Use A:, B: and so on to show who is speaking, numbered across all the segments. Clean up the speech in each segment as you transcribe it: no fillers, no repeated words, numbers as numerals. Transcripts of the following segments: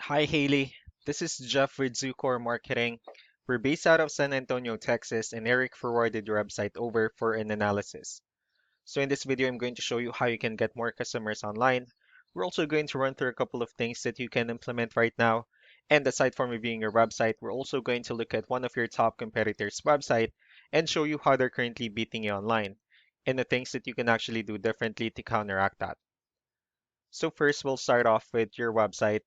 A: Hi, Haley. This is Jeff with Zucor Marketing. We're based out of San Antonio, Texas, and Eric forwarded your website over for an analysis. So in this video, I'm going to show you how you can get more customers online. We're also going to run through a couple of things that you can implement right now. And aside from reviewing your website, we're also going to look at one of your top competitors' website and show you how they're currently beating you online and the things that you can actually do differently to counteract that. So first, we'll start off with your website.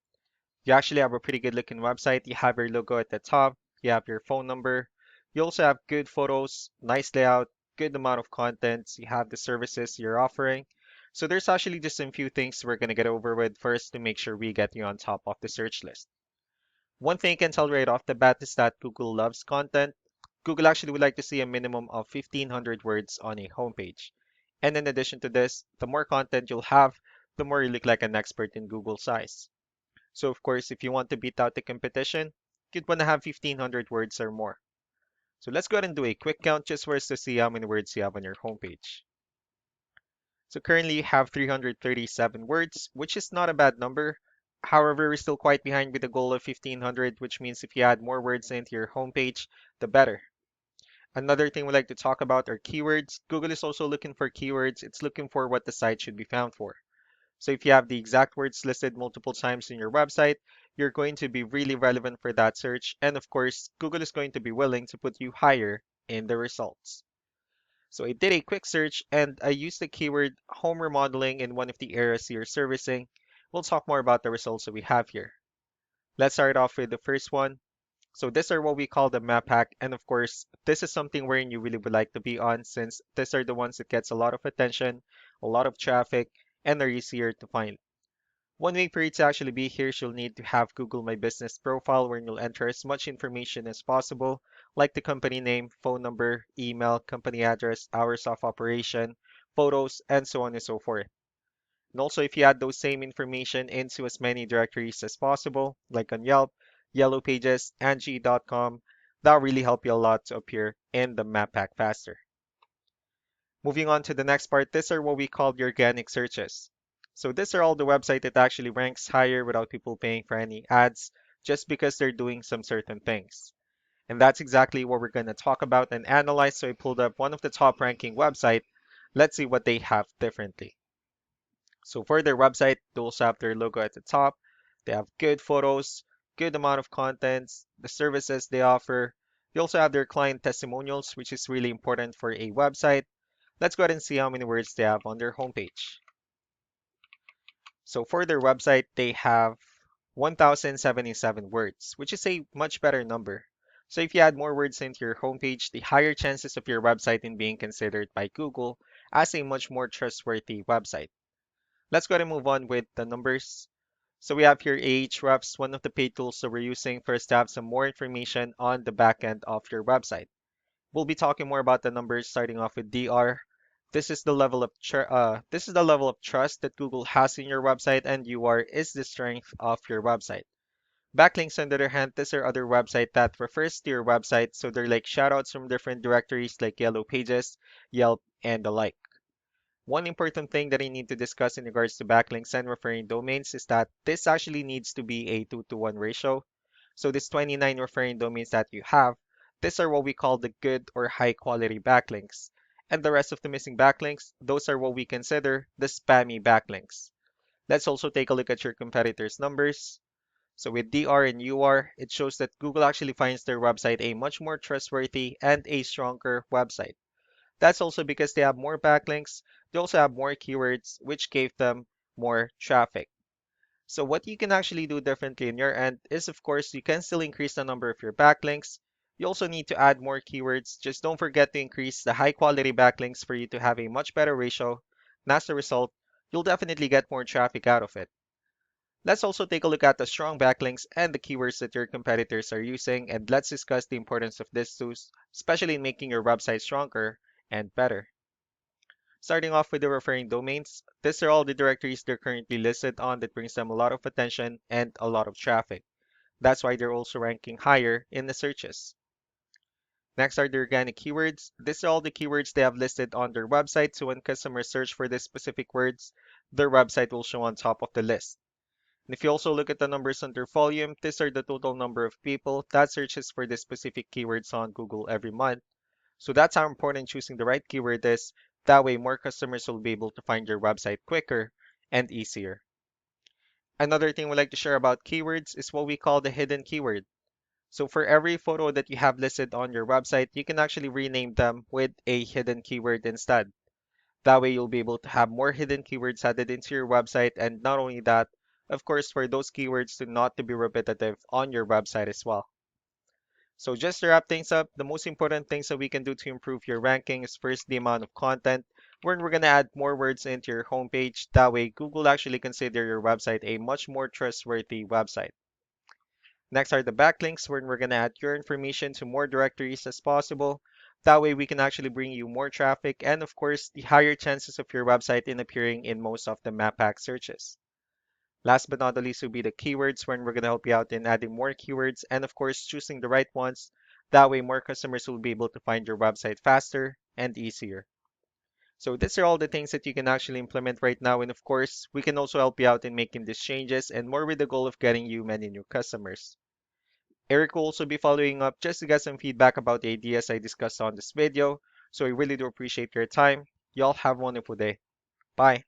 A: You actually have a pretty good looking website. You have your logo at the top, you have your phone number. You also have good photos, nice layout, good amount of contents. You have the services you're offering. So there's actually just a few things we're going to get over with first to make sure we get you on top of the search list. One thing I can tell right off the bat is that Google loves content. Google actually would like to see a minimum of 1,500 words on a homepage. And in addition to this, the more content you'll have, the more you look like an expert in Google's eyes. So of course, if you want to beat out the competition, you'd want to have 1,500 words or more. So let's go ahead and do a quick count just for us to see how many words you have on your homepage. So currently you have 337 words, which is not a bad number. However, we're still quite behind with the goal of 1,500, which means if you add more words into your homepage, the better. Another thing we like to talk about are keywords. Google is also looking for keywords. It's looking for what the site should be found for. So if you have the exact words listed multiple times in your website, you're going to be really relevant for that search. And of course, Google is going to be willing to put you higher in the results. So I did a quick search and I used the keyword home remodeling in one of the areas you're servicing. We'll talk more about the results that we have here. Let's start off with the first one. So these are what we call the map hack. And of course, this is something wherein you really would like to be on since these are the ones that gets a lot of attention, a lot of traffic, and are easier to find. One way for you to actually be here, you'll need to have Google My Business profile where you'll enter as much information as possible, like the company name, phone number, email, company address, hours of operation, photos, and so on and so forth. And also, if you add those same information into as many directories as possible, like on Yelp, Yellow Pages, Angie.com, that'll really help you a lot to appear in the map pack faster. Moving on to the next part, these are what we call the organic searches. So these are all the website that actually ranks higher without people paying for any ads, just because they're doing some certain things. And that's exactly what we're going to talk about and analyze. So I pulled up one of the top ranking website. Let's see what they have differently. So for their website, they also have their logo at the top. They have good photos, good amount of contents, the services they offer. They also have their client testimonials, which is really important for a website. Let's go ahead and see how many words they have on their homepage. So for their website, they have 1,077 words, which is a much better number. So if you add more words into your homepage, the higher chances of your website in being considered by Google as a much more trustworthy website. Let's go ahead and move on with the numbers. So we have here Ahrefs, one of the paid tools that we're using first to have some more information on the back end of your website. We'll be talking more about the numbers starting off with DR. This is the level of trust that Google has in your website, and UR is the strength of your website. Backlinks, on the other hand, these are other website that refers to your website, so they're like shoutouts from different directories like Yellow Pages, Yelp, and the like. One important thing that I need to discuss in regards to backlinks and referring domains is that this actually needs to be a 2-to-1 ratio. So this 29 referring domains that you have, these are what we call the good or high quality backlinks. And the rest of the missing backlinks, those are what we consider the spammy backlinks. Let's also take a look at your competitors' numbers. So with DR and UR, it shows that Google actually finds their website a much more trustworthy and a stronger website. That's also because they have more backlinks. They also have more keywords, which gave them more traffic. So what you can actually do differently in your end is, of course, you can still increase the number of your backlinks. You also need to add more keywords. Just don't forget to increase the high quality backlinks for you to have a much better ratio. And as a result, you'll definitely get more traffic out of it. Let's also take a look at the strong backlinks and the keywords that your competitors are using, and let's discuss the importance of these tools, especially in making your website stronger and better. Starting off with the referring domains, these are all the directories they're currently listed on that brings them a lot of attention and a lot of traffic. That's why they're also ranking higher in the searches. Next are the organic keywords. These are all the keywords they have listed on their website, so when customers search for these specific words, their website will show on top of the list. And if you also look at the numbers under volume, these are the total number of people that searches for the specific keywords on Google every month. So that's how important choosing the right keyword is. That way, more customers will be able to find your website quicker and easier. Another thing we like to share about keywords is what we call the hidden keyword. So for every photo that you have listed on your website, you can actually rename them with a hidden keyword instead. That way you'll be able to have more hidden keywords added into your website, and not only that, of course, for those keywords to not to be repetitive on your website as well. So just to wrap things up, the most important things that we can do to improve your ranking is first the amount of content, where we're going to add more words into your homepage. That way Google actually consider your website a much more trustworthy website. Next are the backlinks, where we're going to add your information to more directories as possible. That way we can actually bring you more traffic and of course the higher chances of your website in appearing in most of the map pack searches. Last but not the least will be the keywords, where we're going to help you out in adding more keywords and of course choosing the right ones. That way more customers will be able to find your website faster and easier. So these are all the things that you can actually implement right now, and of course we can also help you out in making these changes and more with the goal of getting you many new customers. Eric will also be following up just to get some feedback about the ideas I discussed on this video. So I really do appreciate your time. Y'all have a wonderful day. Bye.